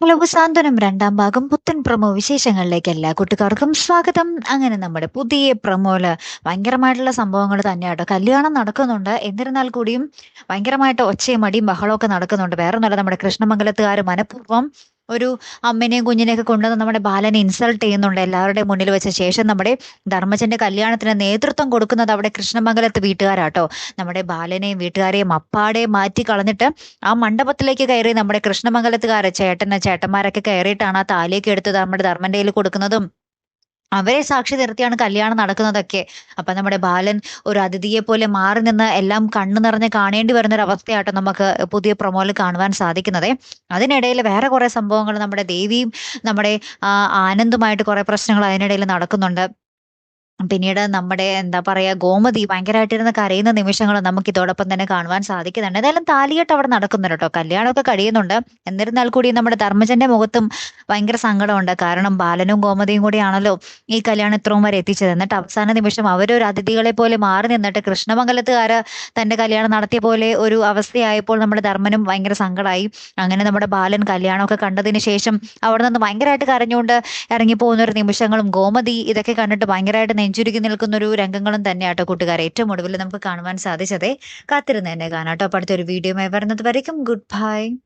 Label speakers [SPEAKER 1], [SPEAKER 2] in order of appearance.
[SPEAKER 1] Hello സാന്ത്വനം രണ്ടാം ഭാഗം പുത്തൻ പ്രൊമോ വിശേഷങ്ങളിലേക്ക് എല്ലാ കൂട്ടുകാർക്കും സ്വാഗതം. അങ്ങനെ നമ്മുടെ പുതിയ പ്രൊമോയില് ഭയങ്കരമായിട്ടുള്ള സംഭവങ്ങൾ തന്നെയാട്ടോ. കല്യാണം നടക്കുന്നുണ്ട്. എന്നിരുന്നാൽ കൂടിയും ഭയങ്കരമായിട്ട് ഒച്ചയും അടിയും ബഹളമൊക്കെ നടക്കുന്നുണ്ട്. വേറൊന്നുമല്ല, നമ്മുടെ കൃഷ്ണമംഗലത്തുകാർ മനഃപൂർവ്വം ഒരു അമ്മനെയും കുഞ്ഞിനെയൊക്കെ കൊണ്ടുവന്ന് നമ്മുടെ ബാലനെ ഇൻസൾട്ട് ചെയ്യുന്നുണ്ട് എല്ലാവരുടെയും മുന്നിൽ വെച്ച ശേഷം. നമ്മുടെ ധർമ്മജന്റെ കല്യാണത്തിന് നേതൃത്വം കൊടുക്കുന്നത് അവിടെ കൃഷ്ണമംഗലത്ത് വീട്ടുകാരാട്ടോ. നമ്മുടെ ബാലനെയും വീട്ടുകാരെയും അപ്പാടെ മാറ്റി കളഞ്ഞിട്ട് ആ മണ്ഡപത്തിലേക്ക് കയറി നമ്മുടെ കൃഷ്ണമംഗലത്തുകാരെ ചേട്ടന്മാരൊക്കെ കയറിയിട്ടാണ് ആ താലിയൊക്കെ എടുത്ത് നമ്മുടെ ധർമ്മന്റെ കയ്യിൽ കൊടുക്കുന്നതും അവരെ സാക്ഷി നിർത്തിയാണ് കല്യാണം നടക്കുന്നതൊക്കെ. അപ്പൊ നമ്മുടെ ബാലൻ ഒരു അതിഥിയെ പോലെ മാറി നിന്ന് എല്ലാം കണ്ണു നിറഞ്ഞ് കാണേണ്ടി വരുന്ന ഒരു അവസ്ഥയാട്ടോ നമുക്ക് പുതിയ പ്രൊമോയിൽ കാണുവാൻ സാധിക്കുന്നത്. അതിനിടയിൽ വേറെ കുറെ സംഭവങ്ങൾ നമ്മുടെ ദേവിയും നമ്മുടെ ആനന്ദുമായിട്ട് കുറെ പ്രശ്നങ്ങൾ അതിനിടയിൽ നടക്കുന്നുണ്ട്. പിന്നീട് നമ്മുടെ എന്താ പറയാ ഗോമതി ഭയങ്കരമായിട്ടിരുന്ന് കരയുന്ന നിമിഷങ്ങൾ നമുക്ക് ഇതോടൊപ്പം തന്നെ കാണുവാൻ സാധിക്കുന്നുണ്ട്. ഏതായാലും താലികെട്ട് അവിടെ നടക്കുന്നുണ്ട് കേട്ടോ, കല്യാണമൊക്കെ കഴിയുന്നുണ്ട്. എന്നിരുന്നാൽ കൂടി നമ്മുടെ ധർമ്മജന്റെ മുഖത്തും ഭയങ്കര സങ്കടമുണ്ട്. കാരണം ബാലനും ഗോമതിയും കൂടിയാണല്ലോ ഈ കല്യാണം ഇത്രയും വരെ എത്തിച്ചത്. എന്നിട്ട് അവസാന നിമിഷം അവരൊരു അതിഥികളെ പോലെ മാറി നിന്നിട്ട് കൃഷ്ണമംഗലത്തുകാര് തന്റെ കല്യാണം നടത്തിയ പോലെ ഒരു അവസ്ഥയായപ്പോൾ നമ്മുടെ ധർമ്മനും ഭയങ്കര സങ്കടമായി. അങ്ങനെ നമ്മുടെ ബാലൻ കല്യാണമൊക്കെ കണ്ടതിന് ശേഷം അവിടെ നിന്ന് ഭയങ്കരമായിട്ട് കരഞ്ഞുകൊണ്ട് ഇറങ്ങിപ്പോകുന്ന ഒരു നിമിഷങ്ങളും ഗോമതി ഇതൊക്കെ കണ്ടിട്ട് ഭയങ്കരമായിട്ട് നെഞ്ചുരുക്കി നിൽക്കുന്ന ഒരു രംഗങ്ങളും തന്നെയാട്ടോ കൂട്ടുകാരെ ഏറ്റവും ഒടുവിൽ നമുക്ക് കാണുവാൻ സാധിച്ചതേ. കാത്തിരുന്ന് തന്നെ കാണാട്ടോ. അപ്പൊ അടുത്തൊരു വീഡിയോയുമായി വരുന്നത് വരയ്ക്കും ഗുഡ് ബൈ.